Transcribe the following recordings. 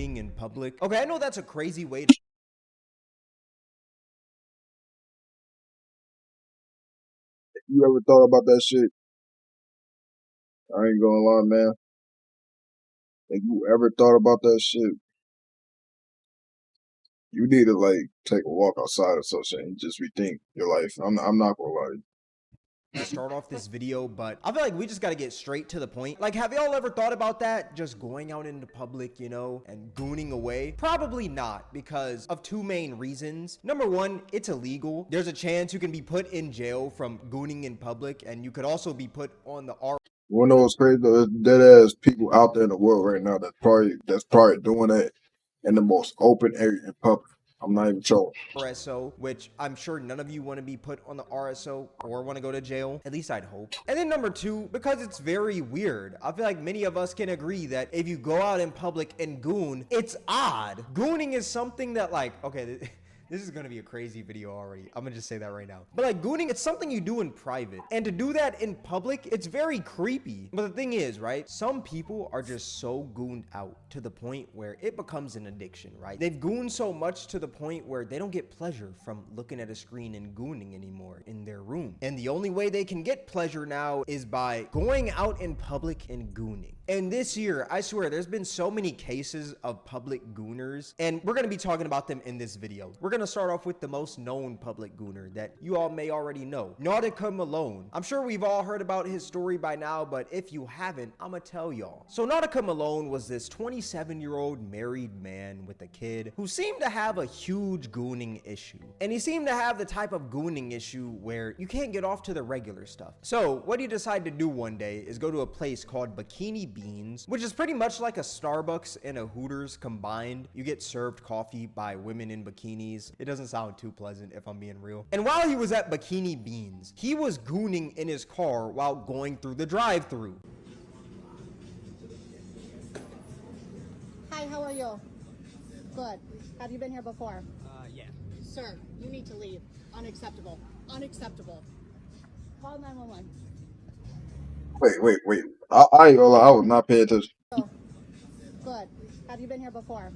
gooning in public. Okay, I know that's a crazy way to... You ever thought about that shit? I ain't gonna lie, man. If you ever thought about that shit, you need to like take a walk outside or something and just rethink your life. I'm not gonna lie. start off this video, but I feel like we just gotta get straight to the point. Like, have y'all ever thought about that? Just going out into public, you know, and gooning away? Probably not, because of two main reasons. Number one, it's illegal. There's a chance you can be put in jail from gooning in public, and you could also be put on the R. You wanna know what's crazy though? There's dead ass people out there in the world right now that's probably doing that in the most open area in public. I'm not even trolling. RSO, which I'm sure none of you want to be put on the RSO or want to go to jail. At least I'd hope. And then number two, because it's very weird. I feel like many of us can agree that if you go out in public and goon, it's odd. Gooning is something that, like, okay, this is gonna be a crazy video already. I'm gonna just say that right now. But like, gooning, it's something you do in private. And to do that in public, it's very creepy. But the thing is, right? Some people are just so gooned out to the point where it becomes an addiction, right? They've gooned so much to the point where they don't get pleasure from looking at a screen and gooning anymore in their room. And the only way they can get pleasure now is by going out in public and gooning. And this year, I swear, there's been so many cases of public gooners, and we're gonna be talking about them in this video. We're gonna start off with the most known public gooner that you all may already know, Nautica Malone. I'm sure we've all heard about his story by now, but if you haven't, I'ma tell y'all. So Nautica Malone was this 27-year-old married man with a kid who seemed to have a huge gooning issue. And he seemed to have the type of gooning issue where you can't get off to the regular stuff. So what he decided to do one day is go to a place called Bikini Beans, which is pretty much like a Starbucks and a Hooters combined. You get served coffee by women in bikinis. It doesn't sound too pleasant if I'm being real. And while he was at Bikini Beans, he was gooning in his car while going through the drive-thru. Hi, how are you? Good. Have you been here before? Yeah. Sir, you need to leave. Unacceptable. Unacceptable. Call 911. Wait. I ain't gonna lie, I was not paying attention. Oh, good. Have you been here before?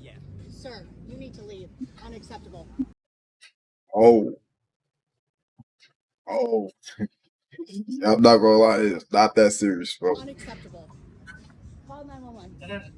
Yeah. Sir, you need to leave. Unacceptable. Oh, oh. I'm not gonna lie, it's not that serious, bro. Unacceptable. Call 911.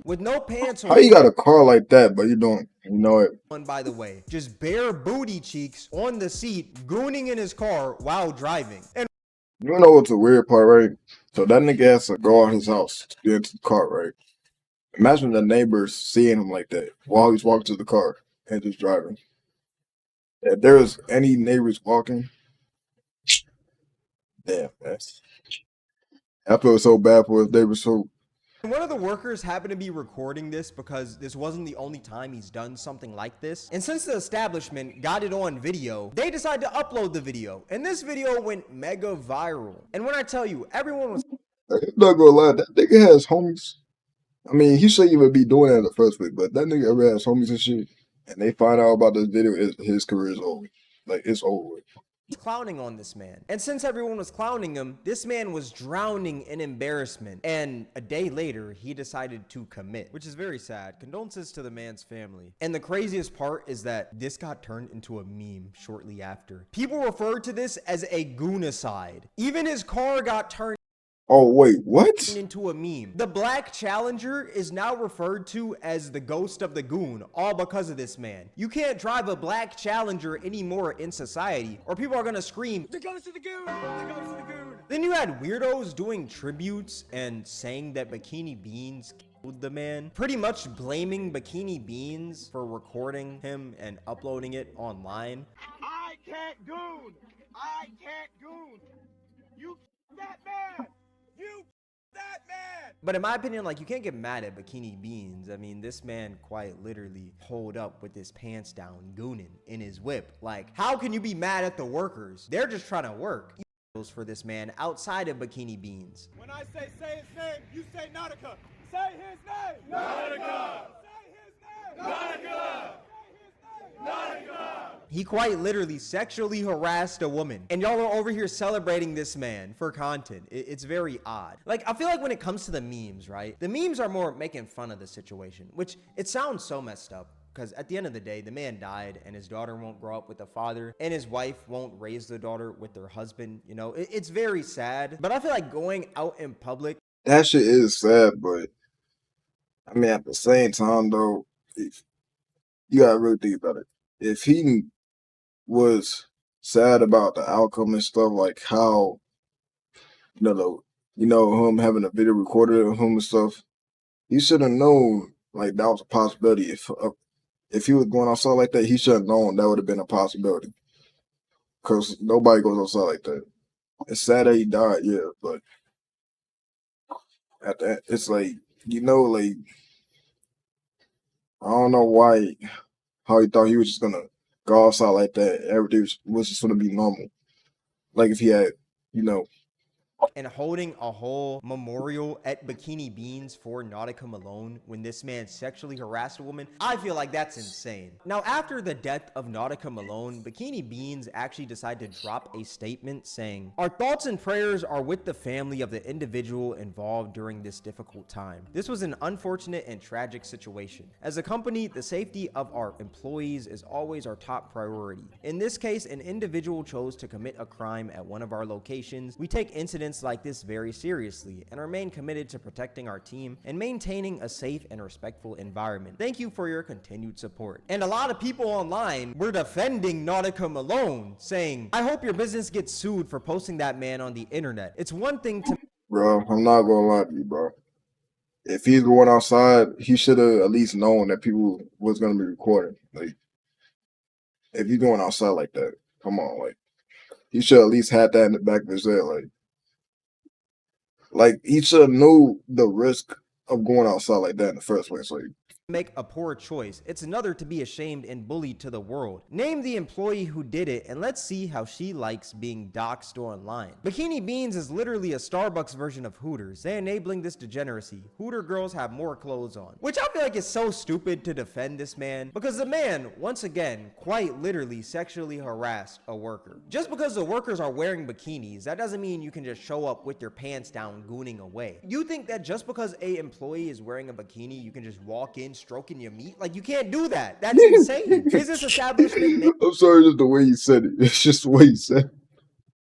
With no pants How on. you got a car like that, but you don't know it? By the way, just bare booty cheeks on the seat, gooning in his car while driving. And You know what's a weird part, right? So that nigga has to go out his house to get into the car, right? Imagine the neighbors seeing him like that while he's walking to the car and just driving. If there was any neighbors walking, damn, man. I feel so bad for his neighbors. So one of the workers happened to be recording this because this wasn't the only time he's done something like this. And since the establishment got it on video, they decided to upload the video. And this video went mega viral. And when I tell you, everyone was... I'm not gonna lie, that nigga has homies. I mean, he shouldn't even be doing that in the first place, but that nigga ever has homies and shit, and they find out about this video, his career is over. Like, it's over with. clowning on this man. And since everyone was clowning him, this man was drowning in embarrassment. And a day later, he decided to commit, which is very sad. Condolences to the man's family. And the craziest part is that this got turned into a meme shortly after. People referred to this as a goonicide. Even his car got turned Oh, wait, what? into a meme. The black Challenger is now referred to as the ghost of the goon, all because of this man. You can't drive a black Challenger anymore in society, or people are gonna scream, The ghost of the goon! The ghost of the goon! Then you had weirdos doing tributes and saying that Bikini Beans killed the man, pretty much blaming Bikini Beans for recording him and uploading it online. I can't goon! I can't goon! You that man! You that man! But in my opinion, like, you can't get mad at Bikini Beans. I mean, this man quite literally pulled up with his pants down, gooning in his whip. Like, how can you be mad at the workers? They're just trying to work. For this man outside of Bikini Beans. When I say his name, you say Nautica. Say his name! Nautica! Say his name! Nautica! Say his name! Nautica! He quite literally sexually harassed a woman. And y'all are over here celebrating this man for content. It's very odd. Like, I feel like when it comes to the memes, right? The memes are more making fun of the situation, which it sounds so messed up. Because at the end of the day, the man died and his daughter won't grow up with the father and his wife won't raise the daughter with their husband. You know, it's very sad. But I feel like going out in public. That shit is sad, but I mean, at the same time, though, if you gotta really think about it. If he was sad about the outcome and stuff, like how him having a video recorded of him and stuff, he should have known like that was a possibility. If he was going outside like that, he should have known that would have been a possibility. Cause nobody goes outside like that. It's sad that he died, yeah, but at the end, it's like like I don't know how he thought he was just gonna go outside like that. Everything was just gonna be normal. Like if he had, you know, and holding a whole memorial at Bikini Beans for Nautica Malone when this man sexually harassed a woman, I feel like that's insane. Now, after the death of Nautica Malone, Bikini Beans actually decided to drop a statement saying, "Our thoughts and prayers are with the family of the individual involved during this difficult time. This was an unfortunate and tragic situation. As a company, the safety of our employees is always our top priority. In this case, an individual chose to commit a crime at one of our locations. We take incidents like this very seriously and remain committed to protecting our team and maintaining a safe and respectful environment. Thank you for your continued support." And a lot of people online were defending Nautica Malone, saying, "I hope your business gets sued for posting that man on the internet. It's one thing to..." bro, I'm not gonna lie to you, bro. If he's going outside, he should have at least known that people was gonna be recording. Like, if he's going outside like that, come on, like, he should at least had that in the back of his head, like he should have knew the risk of going outside like that in the first place. Like, make a poor choice. It's another to be ashamed and bullied to the world. Name the employee who did it and let's see how she likes being doxxed online. Bikini Beans is literally a Starbucks version of Hooters. They're enabling this degeneracy. Hooter girls have more clothes on. Which I feel like is so stupid to defend this man because the man, once again, quite literally sexually harassed a worker. Just because the workers are wearing bikinis, that doesn't mean you can just show up with your pants down gooning away. You think that just because a employee is wearing a bikini, you can just walk in stroking your meat? Like, you can't do that. That's insane. Is this establishment I'm sorry, just the way you said it. It's just the way you said it.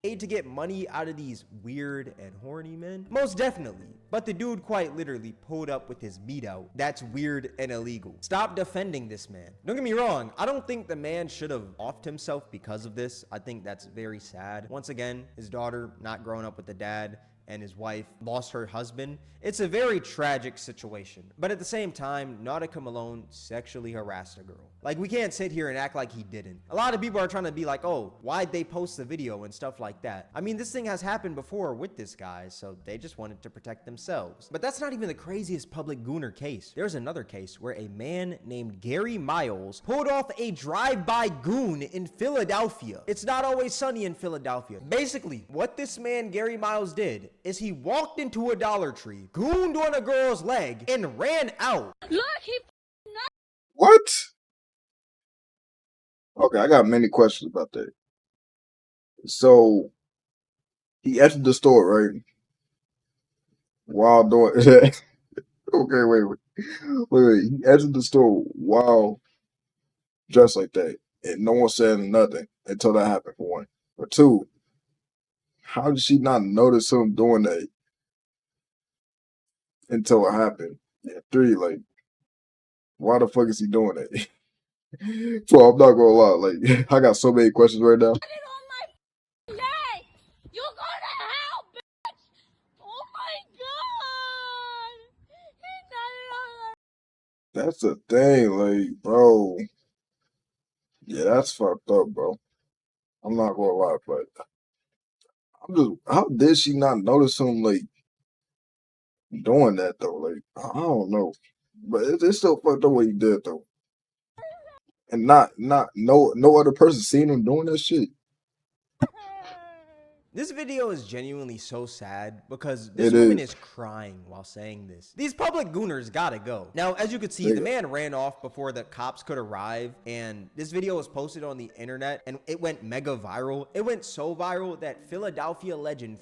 made to get money out of these weird and horny men? Most definitely. But the dude quite literally pulled up with his meat out. That's weird and illegal. Stop defending this man. Don't get me wrong. I don't think the man should have offed himself because of this. I think that's very sad. Once again, his daughter not growing up with the dad and his wife lost her husband. It's a very tragic situation. But at the same time, Nautica Malone sexually harassed a girl. Like, we can't sit here and act like he didn't. A lot of people are trying to be like, oh, why'd they post the video and stuff like that? I mean, this thing has happened before with this guy, so they just wanted to protect themselves. But that's not even the craziest public gooner case. There's another case where a man named Gary Miles pulled off a drive-by goon in Philadelphia. It's not always sunny in Philadelphia. Basically, what this man Gary Miles did is he walked into a Dollar Tree, gooned on a girl's leg, and ran out. Look, he What? Okay, I got many questions about that. So he entered the store, right? While doing okay, wait. He entered the store while dressed like that, and no one said nothing until that happened. For one, or two, how did she not notice him doing that until it happened? And three, like, why the fuck is he doing that? So I'm not gonna lie, like, I got so many questions right now. it on my leg. You're gonna help, bitch. Oh my god. He done it on That's the thing, like, bro. Yeah, that's fucked up, bro. I'm not gonna lie, but how did she not notice him, like, doing that though? Like, I don't know, but it's still fucked up what he did though, and no other person seen him doing that shit. This video is genuinely so sad because It this woman is. is crying while saying this. These public gooners gotta go. Now, as you could see, They the go. man ran off before the cops could arrive, and this video was posted on the internet, and it went mega viral. It went so viral that Philadelphia legend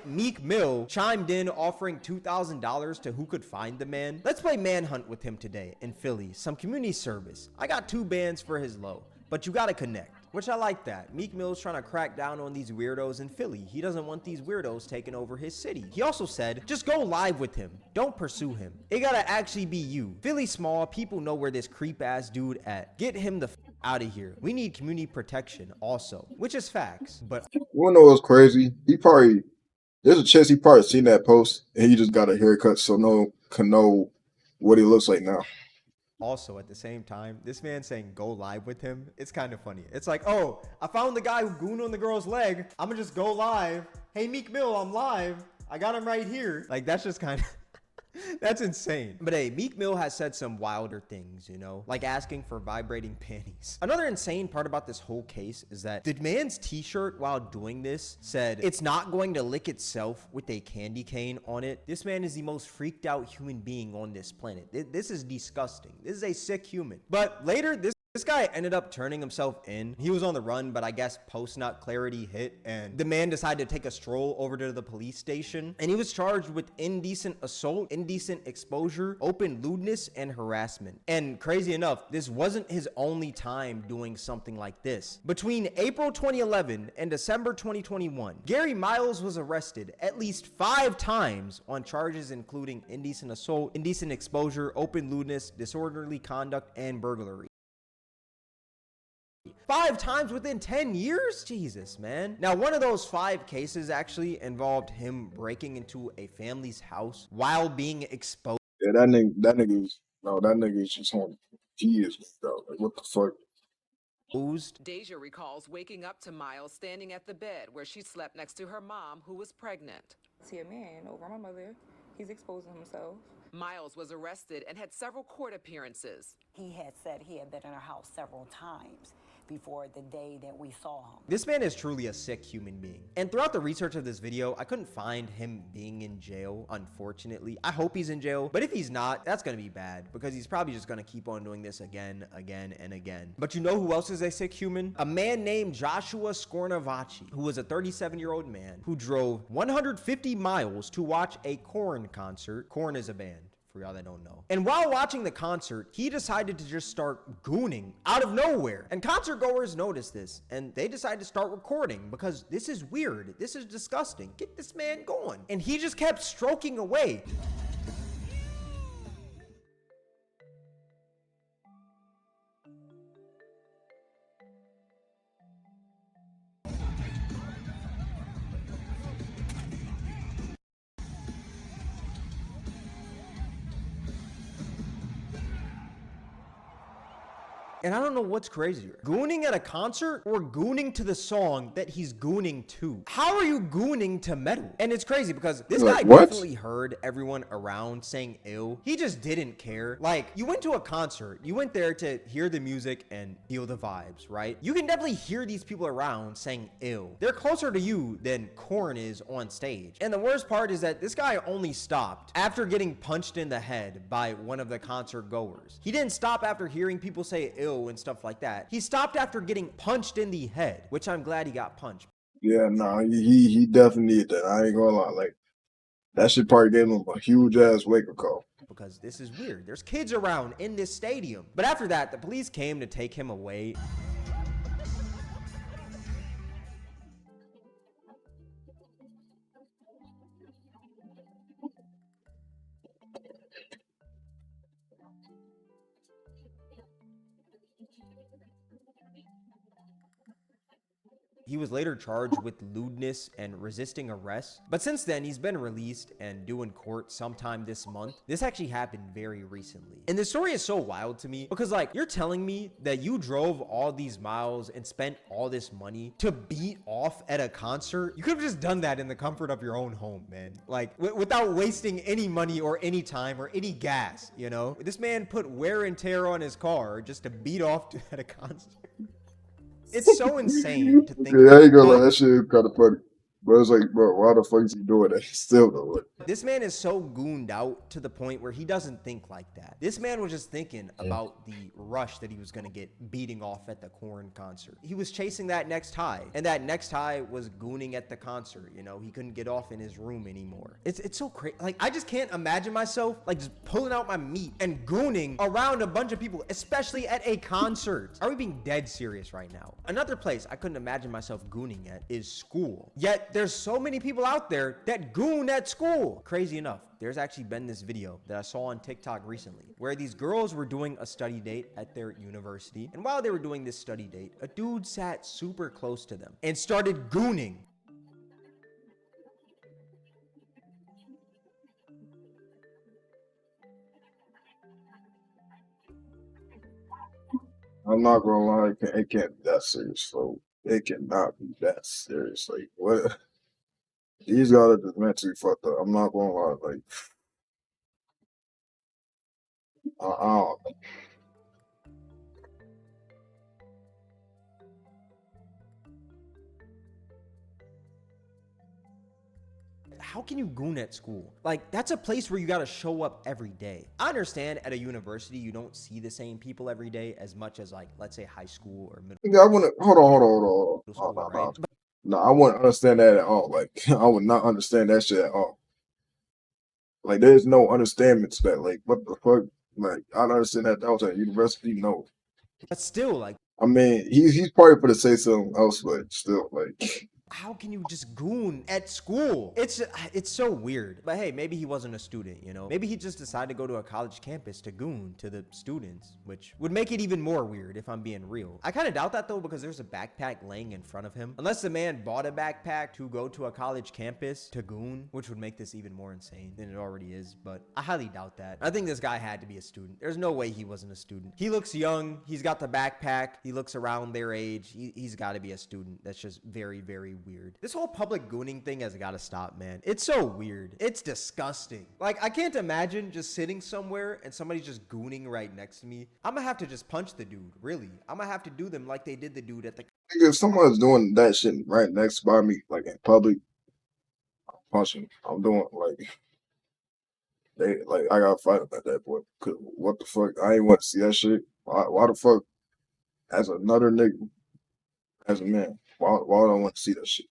Meek Mill chimed in offering $2,000 to who could find the man. Let's play Manhunt with him today in Philly, some community service. I got 2 bands for his low, but you gotta connect. Which I like that. Meek Mill's trying to crack down on these weirdos in Philly. He doesn't want these weirdos taking over his city. He also said, just go live with him. Don't pursue him. It gotta actually be you. Philly small, people know where this creep ass dude at. Get him the out of here. We need community protection also, which is facts. But You wanna know what's crazy? There's a chance he probably seen that post and he just got a haircut so no one can know what he looks like now. also at the same time, this man saying go live with him, it's kind of funny. It's like, oh, I found the guy who gooned on the girl's leg. I'm gonna just go live. Hey, Meek Mill, I'm live. I got him right here. Like, that's just kind of... That's insane. But hey, Meek Mill has said some wilder things, you know, like asking for vibrating panties. Another insane part about this whole case is that the man's t-shirt while doing this said, it's not going to lick itself with a candy cane on it. This man is the most freaked out human being on this planet. This is disgusting. This is a sick human. But later, this guy ended up turning himself in. He was on the run, but I guess post-nut clarity hit, and the man decided to take a stroll over to the police station, and he was charged with indecent assault, indecent exposure, open lewdness, and harassment. And crazy enough, this wasn't his only time doing something like this. Between April 2011 and December 2021, Gary Miles was arrested at least 5 times on charges including indecent assault, indecent exposure, open lewdness, disorderly conduct, and burglary. 5 times within 10 years? Jesus, man. Now, one of those 5 cases actually involved him breaking into a family's house while being exposed. Yeah, that nigga is just on. He is, bro. Like, what the fuck? Deja recalls waking up to Miles standing at the bed where she slept next to her mom, who was pregnant. See a man over my mother. He's exposing himself. Miles was arrested and had several court appearances. He had said he had been in her house several times before the day that we saw him. This man is truly a sick human being. And throughout the research of this video, I couldn't find him being in jail, unfortunately. I hope he's in jail, but if he's not, that's gonna be bad because he's probably just gonna keep on doing this again, and again. But you know who else is a sick human? A man named Joshua Scornavacci, who was a 37-year-old man who drove 150 miles to watch a Korn concert. Korn is a band, for y'all that don't know. And while watching the concert, he decided to just start gooning out of nowhere. And concert goers noticed this, and they decided to start recording because this is weird. This is disgusting. Get this man going. And he just kept stroking away. And I don't know what's crazier, gooning at a concert or gooning to the song that he's gooning to. How are you gooning to metal? And it's crazy because this guy What? definitely heard everyone around saying ew. He just didn't care. Like, you went to a concert, you went there to hear the music and feel the vibes, right? You can definitely hear these people around saying ew. They're closer to you than Korn is on stage. And the worst part is that this guy only stopped after getting punched in the head by one of the concert goers. He didn't stop after hearing people say ew and stuff like that. He stopped after getting punched in the head, which I'm glad he got punched. Yeah, nah, he definitely needed that. I ain't gonna lie. Like, that shit probably gave him a huge ass wake up call. Because this is weird. There's kids around in this stadium. But after that, the police came to take him away. He was later charged with lewdness and resisting arrest. But since then, he's been released and due in court sometime this month. This actually happened very recently. And this story is so wild to me because, like, you're telling me that you drove all these miles and spent all this money to beat off at a concert? You could have just done that in the comfort of your own home, man. Like, without wasting any money or any time or any gas, you know? This man put wear and tear on his car just to beat off at a concert. It's so insane to think. Yeah, I ain't gonna lie. That shit is kind of funny. But it's like, bro, why the fuck is he doing that? He still doing it. This man is so gooned out to the point where he doesn't think like that. This man was just thinking about the rush that he was going to get beating off at the Korn concert. He was chasing that next high, and that next high was gooning at the concert. You know, he couldn't get off in his room anymore. It's so crazy. Like, I just can't imagine myself like just pulling out my meat and gooning around a bunch of people, especially at a concert. Are we being dead serious right now? Another place I couldn't imagine myself gooning at is school. Yet there's so many people out there that goon at school. Crazy enough, there's actually been this video that I saw on TikTok recently where these girls were doing a study date at their university. And while they were doing this study date, a dude sat super close to them and started gooning. I'm not gonna lie, it can't be that serious, so it cannot be that serious. Like, what? These guys are just mentally fucked up. I'm not gonna lie, like, I don't know. How can you goon at school? Like, that's a place where you gotta show up every day. I understand at a university, you don't see the same people every day as much as, like, let's say high school or middle Yeah, I wanna hold on. school, right? No, I wouldn't understand that at all. Like, I would not understand that shit at all. Like, there's no understanding to that. Like, what the fuck? Like, I don't understand that was at university. No, But still, like, I mean, he's probably for to say something else, but still, like, how can you just goon at school? It's so weird. But hey, maybe he wasn't a student, you know? Maybe he just decided to go to a college campus to goon to the students, which would make it even more weird if I'm being real. I kind of doubt that though, because there's a backpack laying in front of him. Unless the man bought a backpack to go to a college campus to goon, which would make this even more insane than it already is. But I highly doubt that. I think this guy had to be a student. There's no way he wasn't a student. He looks young. He's got the backpack. He looks around their age. He's got to be a student. That's just very, very weird. This whole public gooning thing has got to stop, man. It's so weird. It's disgusting. Like, I can't imagine just sitting somewhere and somebody's just gooning right next to me. I'm gonna have to just punch the dude, really. I'm gonna have to do them like they did the dude at the... if someone's doing that shit right next by me, like in public, I'm punching. I'm doing like I gotta fight them at that point. 'Cause what the fuck? I ain't want to see that shit. Why the fuck? As another nigga, as a man, why would I want to see that shit?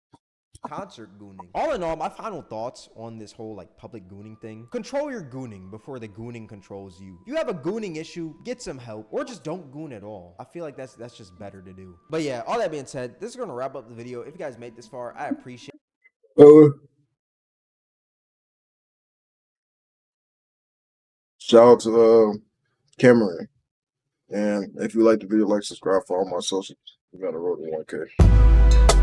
concert gooning. All in all, my final thoughts on this whole like public gooning thing: control your gooning before the gooning controls you. If you have a gooning issue, get some help, or just don't goon at all. I feel like that's just better to do. But yeah, all that being said, this is gonna wrap up the video. If you guys made this far, I appreciate Shout out to Cameron, and if you like the video, like, subscribe, follow my socials. We got a road to 1K.